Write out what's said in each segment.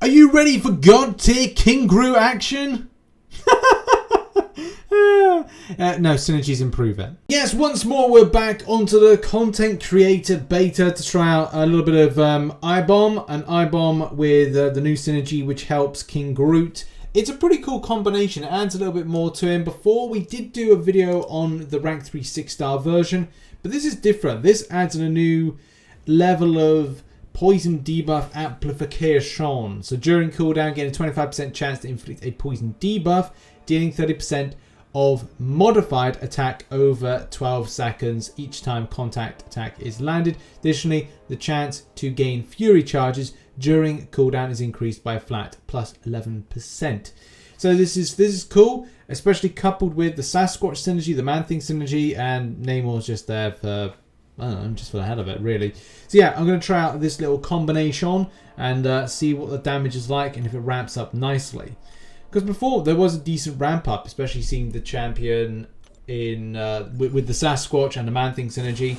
Are you ready for God tier King Groot action? No, synergies improve it. Yes, once more we're back onto the content creator beta to try out a little bit of Ibom, and Ibom with the new synergy which helps King Groot. It's a pretty cool combination. It adds a little bit more to him. Before we did do a video on the rank 3 6-star version, but this is different. This adds in a new level of poison debuff amplification. So during cooldown, getting a 25% chance to inflict a poison debuff, dealing 30% of modified attack over 12 seconds each time contact attack is landed. Additionally, the chance to gain fury charges during cooldown is increased by a flat plus 11%. So this is cool, especially coupled with the Sasquatch synergy, the Man-Thing synergy, and Namor's just there for, I don't know, just for the hell of it, really. So yeah, I'm going to try out this little combination and see what the damage is like and if it ramps up nicely. Because before, there was a decent ramp up, especially seeing the champion in with the Sasquatch and the Man-Thing synergy.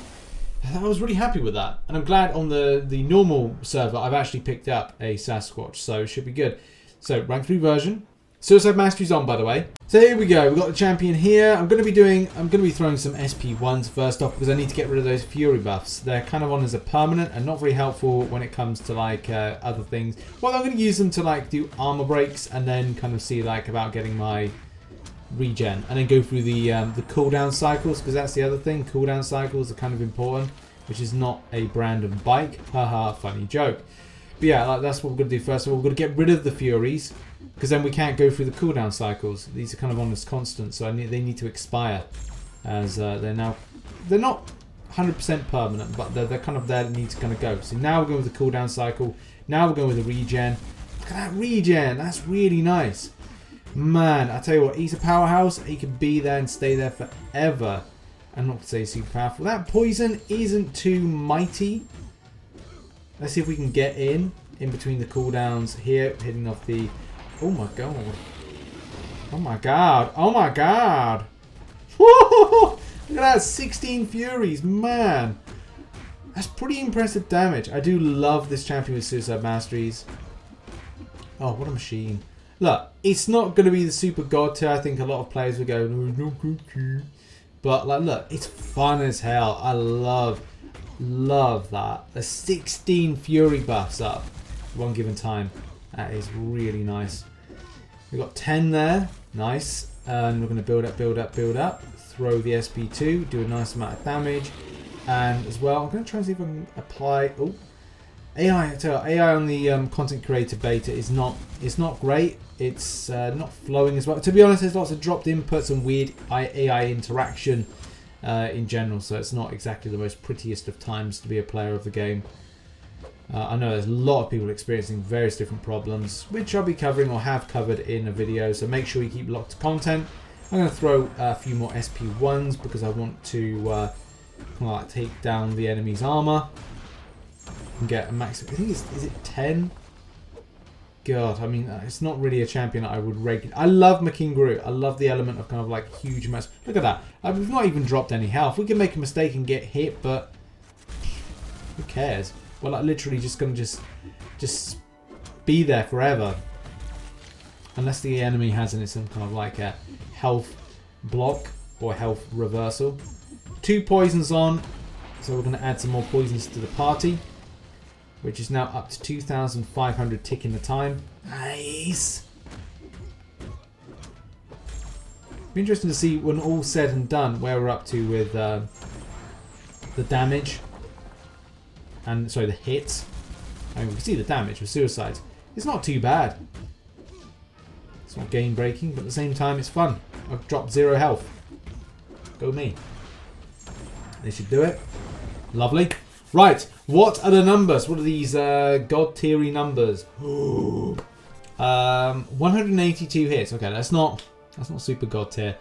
I was really happy with that. And I'm glad on the normal server, I've actually picked up a Sasquatch, so it should be good. So, rank 3 version. Suicide Masteries on, by the way. So here we go. We've got the champion here. I'm going to be throwing some SP1s first off because I need to get rid of those fury buffs. They're kind of on as a permanent and not very helpful when it comes to like other things. Well, I'm going to use them to like do armor breaks and then kind of see like about getting my regen and then go through the cooldown cycles, because that's the other thing. Cooldown cycles are kind of important, which is not a brand of bike. Haha, funny joke. But yeah, like, that's what we're going to do first of all. We're going to get rid of the furies, because then we can't go through the cooldown cycles. These are kind of on as constant, so they need to expire, as they're not 100% permanent, but they're kind of there that need to kind of go. So now we're going with the cooldown cycle. Now we're going with the regen. Look at that regen. That's really nice. Man, I tell you what, he's a powerhouse. He can be there and stay there forever. I'm not to say super powerful. That poison isn't too mighty. Let's see if we can get in between the cooldowns here, hitting off the... Oh my god. Oh my god. Oh my god. Look at that, 16 furies. Man. That's pretty impressive damage. I do love this champion with Suicide Masteries. Oh, what a machine. Look, it's not going to be the super god tier. I think a lot of players will go, no, it's not good tier. But like, look, it's fun as hell. I love that. The 16 fury buffs up one given time. That is really nice. We've got 10 there. Nice. And we're going to build up, build up, build up. Throw the SP2. Do a nice amount of damage. And as well, I'm going to try and see if I can apply... Oh, AI. I tell you, AI on the content creator beta is not great. It's not flowing as well. To be honest, there's lots of dropped inputs and weird AI interaction in general. So it's not exactly the most prettiest of times to be a player of the game. I know there's a lot of people experiencing various different problems, which I'll be covering or have covered in a video, so make sure you keep locked to content. I'm going to throw a few more SP1s because I want to take down the enemy's armor and get a max. I think is it 10? God, I mean, it's not really a champion that I would regularly... I love King Groot. I love the element of kind of like huge mass. Look at that. We've not even dropped any health. We can make a mistake and get hit, but who cares? Well, like, literally just going to just be there forever. Unless the enemy has in it some kind of like a health block or health reversal. 2 poisons on. So we're going to add some more poisons to the party. Which is now up to 2,500 ticking the time. Nice! Be interesting to see when all said and done where we're up to with the damage. And sorry, the hits. I mean, we can see the damage with suicides. It's not too bad. It's not game breaking, but at the same time it's fun. I've dropped 0 health. Go me. They should do it. Lovely. Right, what are the numbers? What are these god tiery numbers? 182 hits. Okay, that's not super god tier.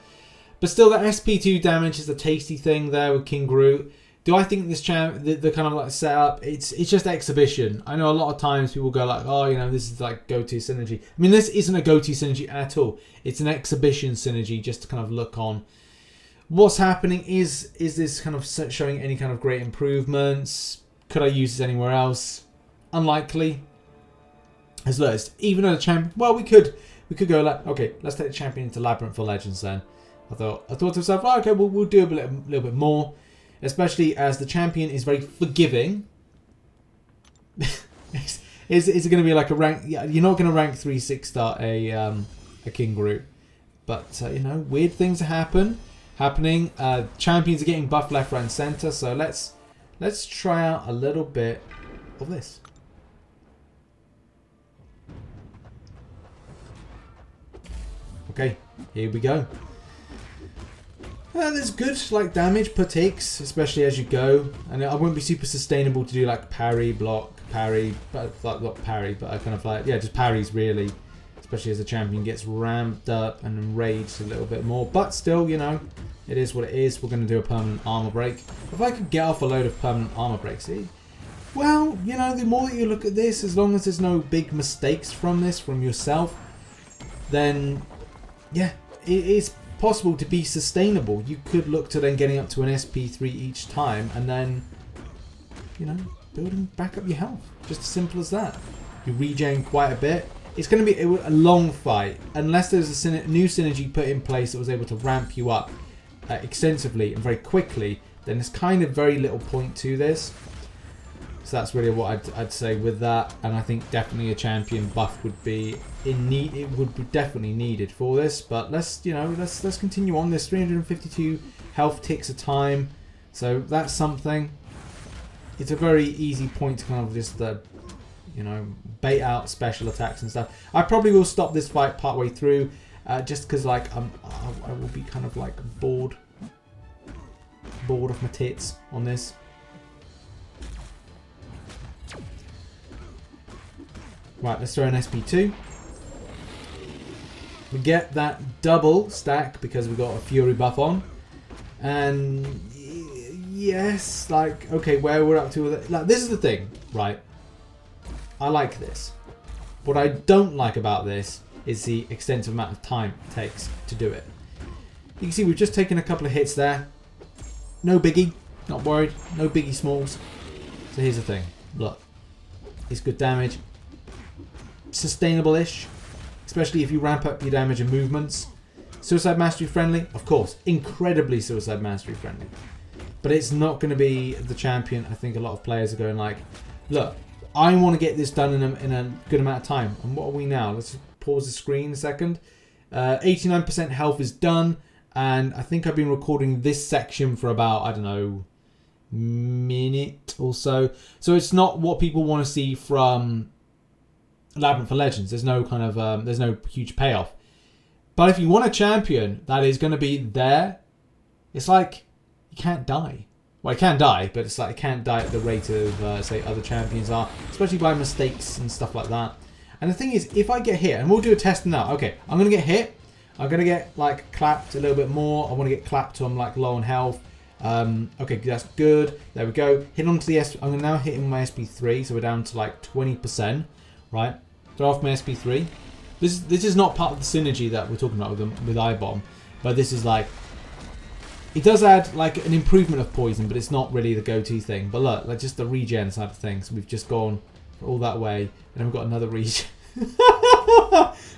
But still, that SP2 damage is the tasty thing there with King Groot. Do I think this the kind of like setup, it's just exhibition. I know a lot of times people go like, oh, you know, this is like go-to synergy. I mean, this isn't a go-to synergy at all. It's an exhibition synergy just to kind of look on. What's happening is this kind of showing any kind of great improvements? Could I use this anywhere else? Unlikely. as low as even though the champion. Well, we could go like, okay, let's take the champion into Labyrinth for Legends then. I thought to myself, oh, okay, we'll do a little bit more, especially as the champion is very forgiving. Is it going to be like a rank? Yeah, you're not going to rank 3-6 start a King Groot, but you know, weird things are happening. Champions are getting buffed left, right, and center. So let's try out a little bit of this. Okay, here we go. There's good like damage per ticks, especially as you go, and it won't be super sustainable to do like parry, block, parry, but like not parry, but I kind of like, yeah, just parries really, especially as the champion gets ramped up and enraged a little bit more. But still, you know, it is what it is. We're going to do a permanent armor break. If I could get off a load of permanent armor breaks, well, you know, the more that you look at this, as long as there's no big mistakes from yourself, then yeah, it is possible to be sustainable. You could look to then getting up to an SP3 each time, and then, you know, building back up your health. Just as simple as that. You regen quite a bit. It's going to be a long fight, unless there's a new synergy put in place that was able to ramp you up extensively and very quickly. Then there's kind of very little point to this. So that's really what I'd say with that, and I think definitely a champion buff would be in need. It would be definitely needed for this. But let's continue on. There's 352 health ticks a time, so that's something. It's a very easy point to kind of just you know, bait out special attacks and stuff. I probably will stop this fight partway through, just because like I will be kind of like bored of my tits on this. Right, let's throw an SP2. We get that double stack because we got a Fury buff on. And yes, like, okay, where we're up to with it. Like, this is the thing, right? I like this. What I don't like about this is the extensive amount of time it takes to do it. You can see we've just taken a couple of hits there. No biggie, not worried. No biggie smalls. So here's the thing. Look, it's good damage. Sustainable-ish, especially if you ramp up your damage and movements. Suicide Mastery friendly, of course, incredibly Suicide Mastery friendly. But it's not going to be the champion. I think a lot of players are going like, look, I want to get this done in a good amount of time. And what are we now? Let's pause the screen a second. 89% health is done, and I think I've been recording this section for about, I don't know, minute or so. So it's not what people want to see from Labyrinth for Legends. There's no kind of there's no huge payoff. But if you want a champion that is going to be there, it's like you can't die. Well, you can die, but it's like you can't die at the rate of say other champions are, especially by mistakes and stuff like that. And the thing is, if I get hit, and we'll do a test now. Okay, I'm going to get hit. I'm going to get like clapped a little bit more. I want to get clapped till I'm like low on health. Okay, that's good. There we go. Hit onto the SP. I'm now hitting my SP3, so we're down to like 20%. Right, throw off my SP3. This is not part of the synergy that we're talking about with Ibom, but this is like, it does add like an improvement of poison, but it's not really the go-to thing. But look, like just the regen side of things, we've just gone all that way, and then we've got another regen.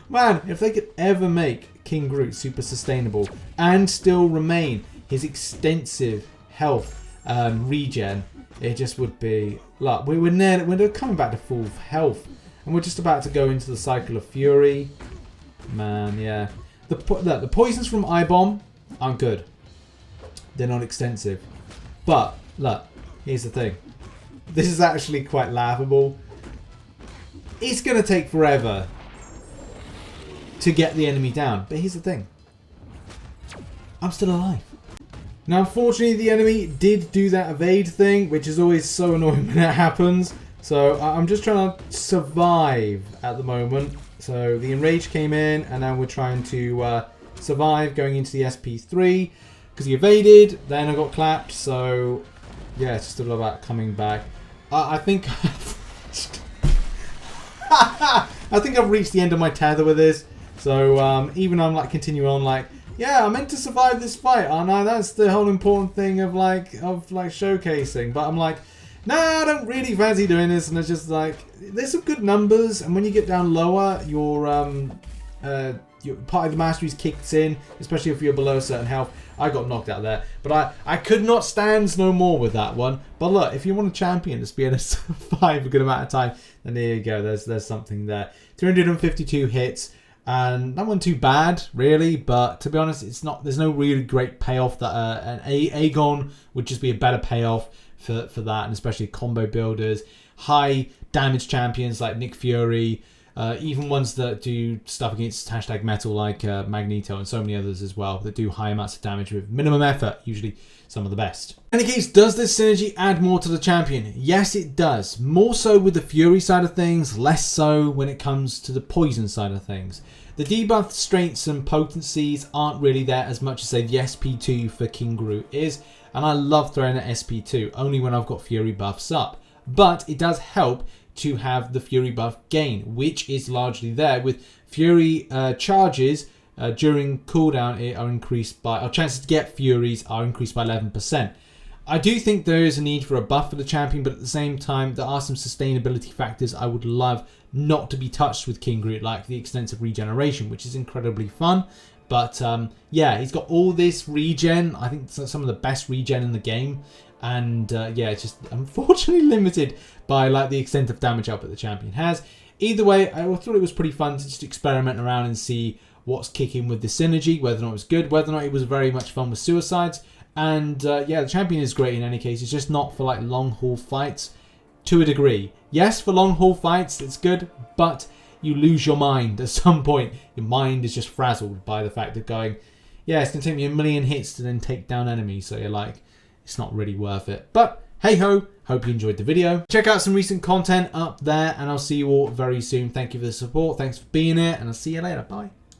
Man, if they could ever make King Groot super sustainable and still remain his extensive health regen, it just would be. Look, we're coming back to full health. And we're just about to go into the cycle of Fury. Man, yeah. The poisons from Ibom aren't good. They're not extensive. But, look, here's the thing. This is actually quite laughable. It's going to take forever to get the enemy down. But here's the thing. I'm still alive. Now, unfortunately, the enemy did do that evade thing, which is always so annoying when it happens. So I'm just trying to survive at the moment. So the enrage came in, and now we're trying to survive going into the SP3 because he evaded. Then I got clapped. So yeah, it's just all about coming back. I think I think I've reached the end of my tether with this. So even though I'm like continuing on, like, yeah, I'm meant to survive this fight, aren't I? That's the whole important thing of like showcasing. But I'm like, nah, I don't really fancy doing this. And it's just like, there's some good numbers. And when you get down lower, your part of the masteries kicks in, especially if you're below a certain health. I got knocked out there, but I could not stand no more with that one. But look, if you want a champion that's be able to survive a good amount of time, then there you go. There's something there. 352 hits, and that wasn't too bad, really. But to be honest, it's not. There's no really great payoff. That an Aegon would just be a better payoff for that, and especially combo builders, high damage champions like Nick Fury. Even ones that do stuff against #metal like Magneto and so many others as well that do high amounts of damage with minimum effort, usually some of the best. In any case, does this synergy add more to the champion? Yes, it does. More so with the Fury side of things, less so when it comes to the poison side of things. The debuff strengths and potencies aren't really there as much as say the SP2 for King Groot is, and I love throwing at SP2 only when I've got Fury buffs up. But it does help to have the Fury buff gain, which is largely there with Fury charges during cooldown are increased by, our chances to get Furies are increased by 11%. I do think there is a need for a buff for the champion, but at the same time there are some sustainability factors I would love not to be touched with King Groot, like the extensive regeneration, which is incredibly fun. But yeah, he's got all this regen. I think some of the best regen in the game. And yeah, it's just unfortunately limited by like the extent of damage output the champion has. Either way, I thought it was pretty fun to just experiment around and see what's kicking with the synergy, whether or not it was good, whether or not it was very much fun with suicides. And yeah, the champion is great in any case. It's just not for like long haul fights to a degree. Yes, for long haul fights, it's good, but you lose your mind at some point. Your mind is just frazzled by the fact of going, yeah, it's going to take me 1,000,000 hits to then take down enemies. So you're like, it's not really worth it. But hey ho, hope you enjoyed the video. Check out some recent content up there, and I'll see you all very soon. Thank you for the support. Thanks for being here, and I'll see you later. Bye.